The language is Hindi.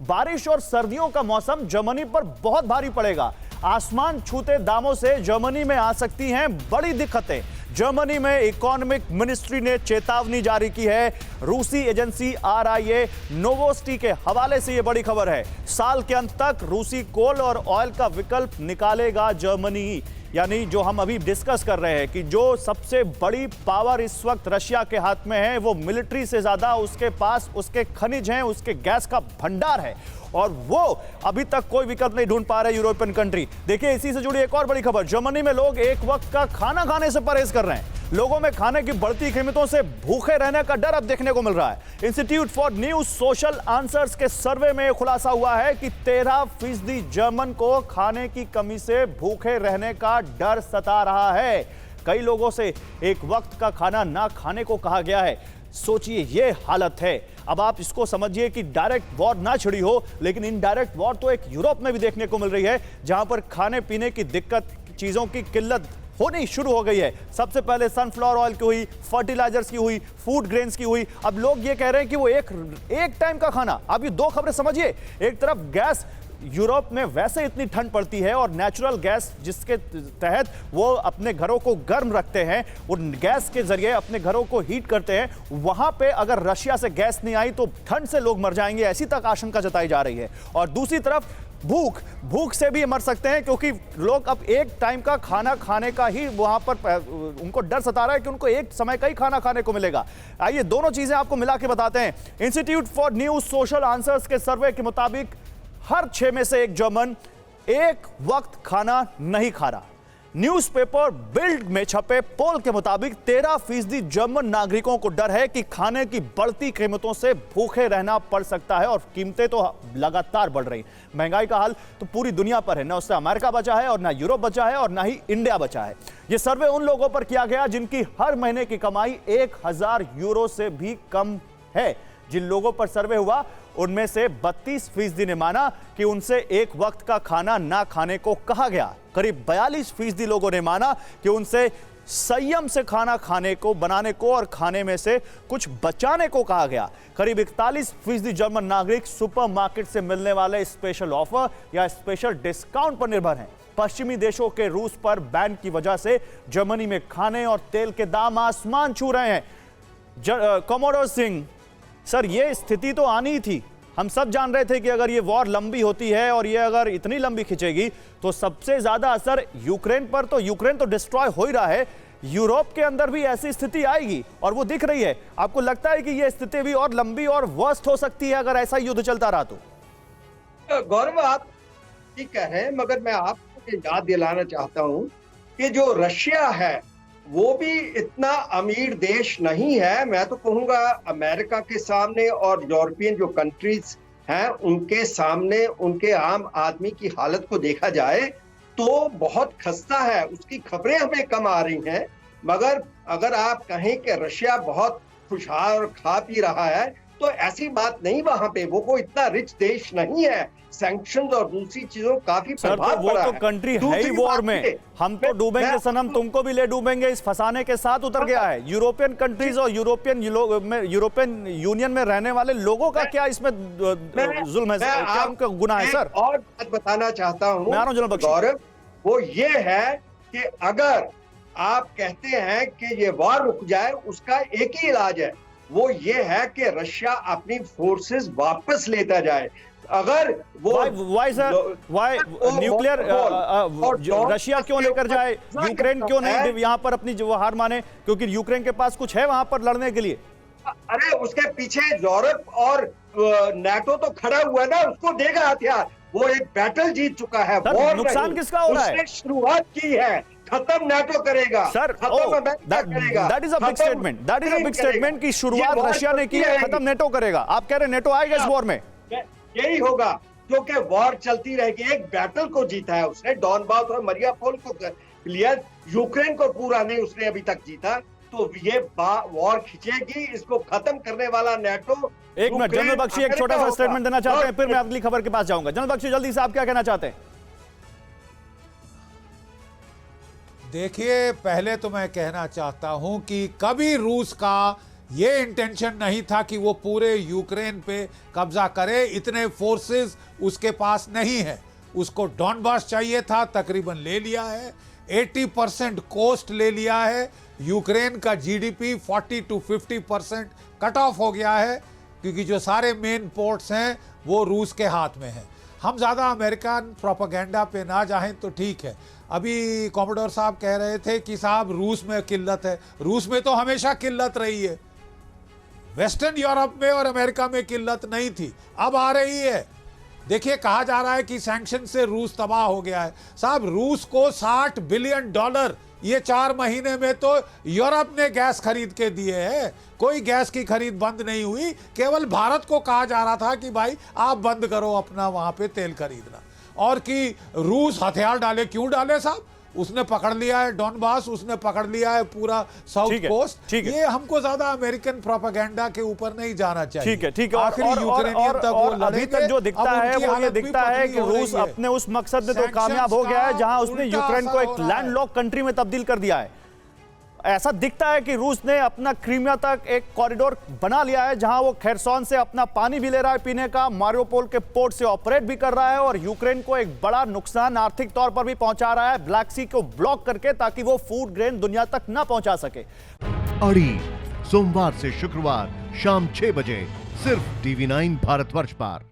बारिश और सर्दियों का मौसम जर्मनी पर बहुत भारी पड़ेगा। आसमान छूते दामों से जर्मनी में आ सकती हैं बड़ी दिक्कतें। जर्मनी में इकोनॉमिक मिनिस्ट्री ने चेतावनी जारी की है। रूसी एजेंसी RIA नोवोस्टी के हवाले से यह बड़ी खबर है। साल के अंत तक रूसी कोल और ऑयल का विकल्प निकालेगा जर्मनी। यानी जो हम अभी डिस्कस कर रहे हैं कि जो सबसे बड़ी पावर इस वक्त रशिया के हाथ में है, वो मिलिट्री से ज्यादा उसके पास उसके खनिज हैं, उसके गैस का भंडार है, और वो अभी तक कोई विकल्प नहीं ढूंढ पा रहे यूरोपियन कंट्री। देखिए, इसी से जुड़ी एक और बड़ी खबर। जर्मनी में लोग एक वक्त का खाना खाने से परहेज कर रहे हैं। लोगों में खाने की बढ़ती कीमतों से भूखे रहने का डर अब देखने को मिल रहा है। Institute for new social answers के सर्वे में खुलासा हुआ है कि 13% जर्मन को खाने की कमी से भूखे रहने का डर सता रहा है। कई लोगों से एक वक्त का खाना ना खाने को कहा गया है। सोचिए, ये हालत है। अब आप इसको समझिए कि डायरेक्ट वॉर ना छिड़ी हो, लेकिन इनडायरेक्ट वॉर तो एक यूरोप में भी देखने को मिल रही है, जहां पर खाने पीने की दिक्कत, चीजों की किल्लत होनी शुरू हो गई है। सबसे पहले सनफ्लावर ऑयल की हुई, फर्टिलाइजर्स की हुई, फूड ग्रेन्स की हुई। अब लोग ये कह रहे हैं कि वो एक टाइम का खाना। अब ये दो खबरें समझिए। एक तरफ गैस, यूरोप में वैसे इतनी ठंड पड़ती है और नेचुरल गैस जिसके तहत वो अपने घरों को गर्म रखते हैं, वो गैस के जरिए अपने घरों को हीट करते हैं, वहां पे अगर रशिया से गैस नहीं आई तो ठंड से लोग मर जाएंगे, ऐसी तक आशंका जताई जा रही है। और दूसरी तरफ भूख से भी मर सकते हैं, क्योंकि लोग अब एक टाइम का खाना खाने का ही वहां पर उनको डर सता रहा है कि उनको एक समय का ही खाना खाने को मिलेगा। आइए दोनों चीजें आपको मिला के बताते हैं। Institute for new social answers के सर्वे के मुताबिक हर 6 में से एक जर्मन एक वक्त खाना नहीं खा रहा। न्यूज़पेपर बिल्ड में छपे पोल के मुताबिक 13% जर्मन नागरिकों को डर है कि खाने की बढ़ती कीमतों से भूखे रहना पड़ सकता है। और कीमतें तो लगातार बढ़ रही। महंगाई का हाल तो पूरी दुनिया पर है, ना उससे अमेरिका बचा है और ना यूरोप बचा है और ना ही इंडिया बचा है। यह सर्वे उन लोगों पर किया गया जिनकी हर महीने की कमाई 1000 यूरो से भी कम है। जिन लोगों पर सर्वे हुआ उनमें से 32% ने माना कि उनसे एक वक्त का खाना ना खाने को कहा गया। करीब 42% लोगों ने माना कि उनसे संयम से खाना खाने को, बनाने को और खाने में से कुछ बचाने को कहा गया। करीब 41% जर्मन नागरिक सुपरमार्केट से मिलने वाले स्पेशल ऑफर या स्पेशल डिस्काउंट पर निर्भर हैं। पश्चिमी देशों के रूस पर बैन की वजह से जर्मनी में खाने और तेल के दाम आसमान छू रहे हैं। कमोडोर सिंह सर, ये स्थिति तो आनी थी। हम सब जान रहे थे कि अगर ये वॉर लंबी होती है और ये अगर इतनी लंबी खिंचेगी तो सबसे ज्यादा असर यूक्रेन पर, तो यूक्रेन तो डिस्ट्रॉय हो ही रहा है, यूरोप के अंदर भी ऐसी स्थिति आएगी और वो दिख रही है। आपको लगता है कि ये स्थिति भी और लंबी और वर्स्ट हो सकती है अगर ऐसा युद्ध चलता रहा तो? गौरव, आप ठीक कह रहे हैं, मगर मैं आपको ये याद दिलाना चाहता हूं कि जो रशिया है वो भी इतना अमीर देश नहीं है। मैं तो कहूंगा अमेरिका के सामने और यूरोपियन जो कंट्रीज हैं उनके सामने उनके आम आदमी की हालत को देखा जाए तो बहुत खस्ता है। उसकी खबरें हमें कम आ रही हैं, मगर अगर आप कहें कि रशिया बहुत खुशहाल और खा पी रहा है तो ऐसी बात नहीं। वहां पे वो कोई इतना रिच देश नहीं है। सैंक्शंस और दूसरी चीजों काफी प्रभाव वो पड़ा तो है। कंट्री है ही वॉर में। हम तो डूबेंगे सनम, तुमको भी ले डूबेंगे, इस फंसाने के साथ उतर गया है। यूरोपियन कंट्रीज और यूरोपियन यूनियन में रहने वाले लोगों का क्या इसमें जुल्म है, क्या उनका गुनाह है सर? और बात बताना चाहता हूं गौरव, वो ये है कि अगर आप कहते हैं कि ये वॉर रुक जाए, उसका एक ही इलाज है, वो ये है कि रशिया अपनी फोर्सेस वापस लेता जाए। अगर वो न्यूक्लियर रशिया क्यों लेकर जाए, यूक्रेन क्यों नहीं यहाँ पर अपनी जो हार माने, क्योंकि यूक्रेन के पास कुछ है वहां पर लड़ने के लिए। अरे उसके पीछे यूरोप और नाटो तो खड़ा हुआ है ना, उसको देगा हथियार। वो एक बैटल जीत चुका है। नुकसान किसका हो रहा है? उसने शुरुआत की है, खत्म नाटो करेगा sir. That is a big statement, that is a big statement कि शुरुआत रशिया ने की है, खत्म नेटो करेगा। आप कह रहे हैं नेटो आएगा इस वॉर में? यही होगा, क्योंकि वॉर चलती रहेगी। एक बैटल को जीता है उसने, डॉनबास और मरियापोल को लिया, यूक्रेन को पूरा नहीं उसने अभी तक जीता। तो ये वॉर खिंचेगी, इसको खत्म करने वाला नाटो। एक मिनट, जनरल बख्शी एक छोटा सा स्टेटमेंट देना चाहते हैं, फिर मैं अगली खबर के पास जाऊंगा। जनरल बख्शी जल्दी से आप क्या कहना चाहते हैं? देखिए, पहले तो मैं कहना चाहता हूं कि कभी रूस का ये इंटेंशन नहीं था कि वो पूरे यूक्रेन पे कब्जा करे, इतने फोर्सेस उसके पास नहीं है। उसको डॉनबास चाहिए था, तकरीबन ले लिया है। 80% कोस्ट ले लिया है। यूक्रेन का जीडीपी 40 to 50% कट ऑफ हो गया है, क्योंकि जो सारे मेन पोर्ट्स हैं वो रूस के हाथ में हैं। हम ज़्यादा अमेरिकन प्रोपेगेंडा पे ना जाएं तो ठीक है। अभी कॉमोडोर साहब कह रहे थे कि साहब रूस में किल्लत है। रूस में तो हमेशा किल्लत रही है। वेस्टर्न यूरोप में और अमेरिका में किल्लत नहीं थी, अब आ रही है। देखिए, कहा जा रहा है कि सैंक्शन से रूस तबाह हो गया है। साहब, रूस को $60 बिलियन ये 4 महीने में तो यूरोप ने गैस खरीद के दिए हैं। कोई गैस की खरीद बंद नहीं हुई। केवल भारत को कहा जा रहा था कि भाई आप बंद करो अपना वहां पे तेल खरीदना, और कि रूस हथियार डाले। क्यों डाले साहब? उसने पकड़ लिया है डॉनबास, उसने पकड़ लिया है पूरा साउथ कोस्ट। ये हमको ज्यादा अमेरिकन प्रोपेगेंडा के ऊपर नहीं जाना चाहिए। ठीक है। और अभी तक जो दिखता है वो ये दिखता है कि रूस अपने उस मकसद में तो कामयाब हो गया है जहां उसने यूक्रेन को एक लैंडलॉक कंट्री में तब्दील कर दिया है। ऐसा दिखता है कि रूस ने अपना क्रीमिया तक एक कॉरिडोर बना लिया है, जहां वो खेरसोन से अपना पानी भी ले रहा है पीने का, मारियोपोल के पोर्ट से ऑपरेट भी कर रहा है, और यूक्रेन को एक बड़ा नुकसान आर्थिक तौर पर भी पहुंचा रहा है, ब्लैक सी को ब्लॉक करके, ताकि वो फूड ग्रेन दुनिया तक ना पहुंचा सके। अड़ी सोमवार से शुक्रवार शाम 6 बजे सिर्फ TV9 भारतवर्ष पर।